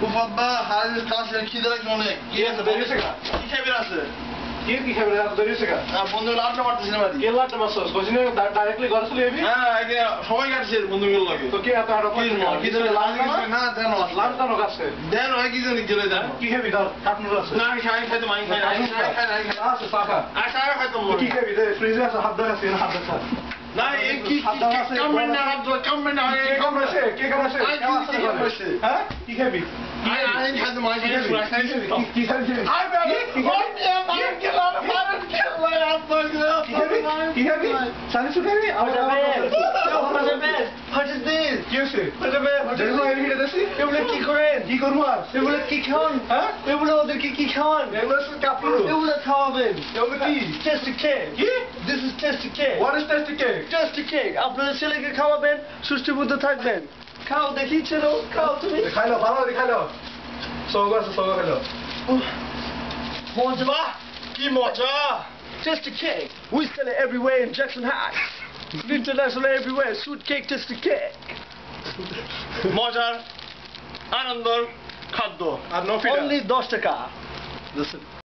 উফাব্বা হারিস কাছে খিদে লাগছে অনেক কি আছে বেরিয়েছে কা কি খাবার আছে কি খাবে বেরিয়েছে কা বন্ধুগুলো আড্ডা মারতেছি না বাড়ি কে লাট মাসস বসিনে ডাইরেক্টলি ঘরে চলে যাবি হ্যাঁ আগে সবাই কাটছে বন্ধুগুলো লাগে তো কি এত আড়া কি ধরে লাগে না দেন লান্তানো কাছে দেন হয় কি জানি গেলে দেন কি খাবি দাও কাটনো আছে না আমি শাড়ি খাইতে মাই খাই আছে সাকা আর শাড়ি খাইতে মন কি খাবি দে ফ্রিজে আছে হাত ধরে আছে হাত ধরে না এই কি কমেন্ট না হাত কমেন্ট না কে কামড়াছে হ্যাঁ কি খাবি আই খাইতে মাই খাই কি খাবি আই কি খাবি সানি সুখাবি What is this? কি হইছে দেখো এই ভিডিও দেখছি এগুলো কি করেন? কি করব আর এগুলো কি খাওয়ান? হ্যাঁ এগুলো ওদেরকে কি খাওয়ান? এগুলো কাপড় এগুলো খাওয়াবেন। এগুলো কি Tasty cake. কি This is tasty cake. What is tasty cake Tasty cake. আপনাদের ছেলেকে খাওয়াবেন, সুষ্ঠুবুদ্ধ থাকবেন। খাও দেখি ছেলে, খাও তুমি। খাইলো ভালো খাইলো সৌগ আছে সৌগ খাইলো মজা। কি মজা Tasty cake. We sell it everywhere in Jackson Heights. International everywhere. Sweet cake, tasty cake. মজার আনন্দর খাদ্য আর নো ফিডার Only 10 টাকা। Listen.